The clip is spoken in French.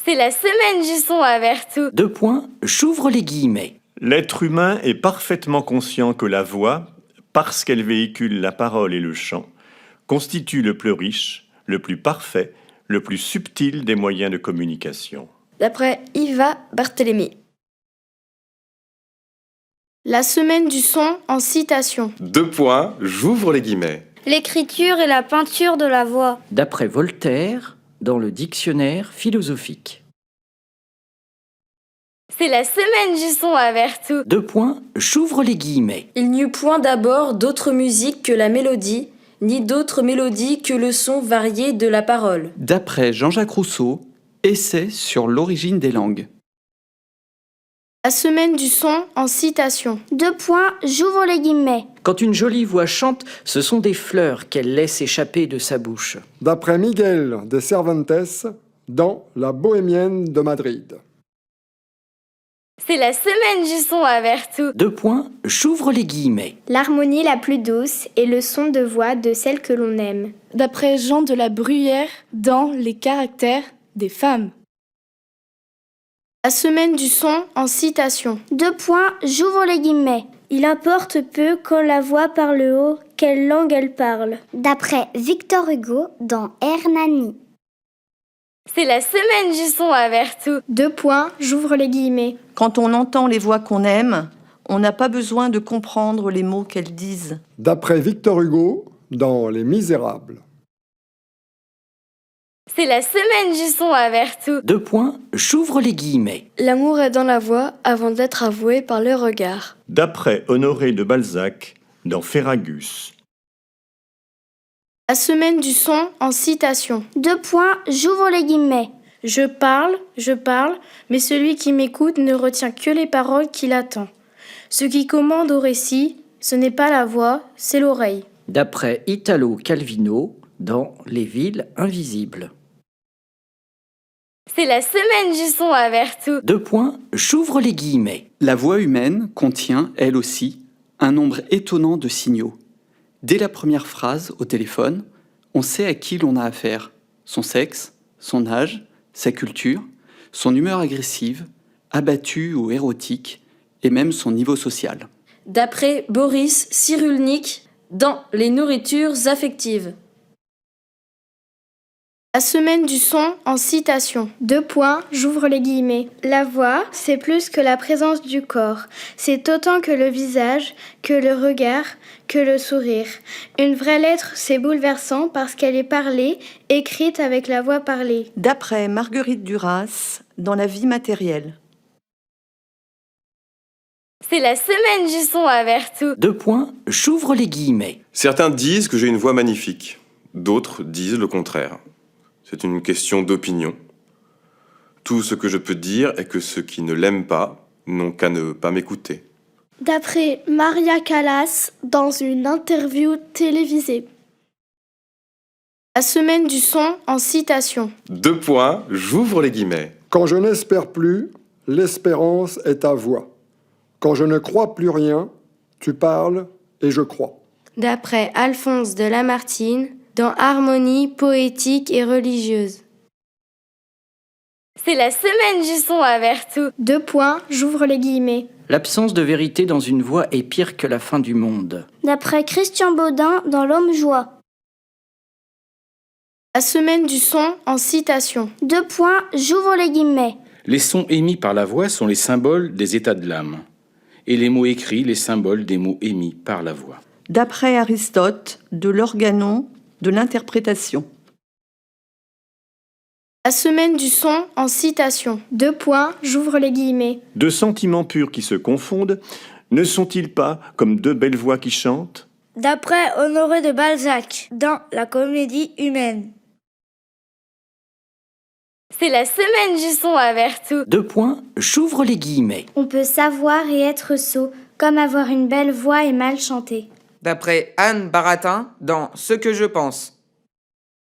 C'est la semaine du son à Vertou. J'ouvre les guillemets. L'être humain est parfaitement conscient que la voix, parce qu'elle véhicule la parole et le chant, constitue le plus riche, le plus parfait, le plus subtil des moyens de communication. D'après Iva Barthélémy. La semaine du son en citation. J'ouvre les guillemets. L'écriture et la peinture de la voix. D'après Voltaire, dans le dictionnaire philosophique. C'est la semaine du son à Vertou. J'ouvre les guillemets. Il n'y eut point d'abord d'autre musique que la mélodie, ni d'autre mélodie que le son varié de la parole. D'après Jean-Jacques Rousseau, Essai sur l'origine des langues. La semaine du son en citation. J'ouvre les guillemets. Quand une jolie voix chante, ce sont des fleurs qu'elle laisse échapper de sa bouche. D'après Miguel de Cervantes, dans La Bohémienne de Madrid. C'est la semaine du son à Vertou. J'ouvre les guillemets. L'harmonie la plus douce est le son de voix de celle que l'on aime. D'après Jean de la Bruyère, dans Les caractères des femmes. La semaine du son en citation. J'ouvre les guillemets. Il importe peu quand la voix parle haut, quelle langue elle parle. D'après Victor Hugo dans Hernani. C'est la semaine du son à Vertou. J'ouvre les guillemets. Quand on entend les voix qu'on aime, on n'a pas besoin de comprendre les mots qu'elles disent. D'après Victor Hugo, dans Les Misérables. C'est la semaine du son à Vertou. J'ouvre les guillemets. L'amour est dans la voix avant d'être avoué par le regard. D'après Honoré de Balzac, dans Ferragus. La semaine du son en citation. J'ouvre les guillemets. Je parle, mais celui qui m'écoute ne retient que les paroles qu'il attend. Ce qui commande au récit, ce n'est pas la voix, c'est l'oreille. D'après Italo Calvino, dans Les villes invisibles. C'est la semaine du son à Vertou. J'ouvre les guillemets. La voix humaine contient, elle aussi, un nombre étonnant de signaux. Dès la première phrase au téléphone, on sait à qui l'on a affaire. Son sexe, son âge, sa culture, son humeur agressive, abattue ou érotique, et même son niveau social. D'après Boris Cyrulnik, dans Les nourritures affectives. La semaine du son en citation. J'ouvre les guillemets. La voix, c'est plus que la présence du corps. C'est autant que le visage, que le regard, que le sourire. Une vraie lettre, c'est bouleversant parce qu'elle est parlée, écrite avec la voix parlée. D'après Marguerite Duras, dans La vie matérielle. C'est la semaine du son à Vertou. J'ouvre les guillemets. Certains disent que j'ai une voix magnifique. D'autres disent le contraire. C'est une question d'opinion. Tout ce que je peux dire est que ceux qui ne l'aiment pas n'ont qu'à ne pas m'écouter. D'après Maria Callas, dans une interview télévisée. La semaine du son en citation. J'ouvre les guillemets. Quand je n'espère plus, l'espérance est ta voix. Quand je ne crois plus rien, tu parles et je crois. D'après Alphonse de Lamartine, dans Harmonie poétique et religieuse. C'est la semaine du son à Vertou. J'ouvre les guillemets. L'absence de vérité dans une voix est pire que la fin du monde. D'après Christian Baudin dans L'Homme Joie. La semaine du son en citation. J'ouvre les guillemets. Les sons émis par la voix sont les symboles des états de l'âme, et les mots écrits les symboles des mots émis par la voix. D'après Aristote, de l'organon de l'interprétation. La semaine du son en citation. J'ouvre les guillemets. Deux sentiments purs qui se confondent, ne sont-ils pas comme deux belles voix qui chantent? D'après Honoré de Balzac, dans La comédie humaine. C'est la semaine du son à Vertou. J'ouvre les guillemets. On peut savoir et être sot, comme avoir une belle voix et mal chanter. D'après Anne Baratin dans Ce que je pense.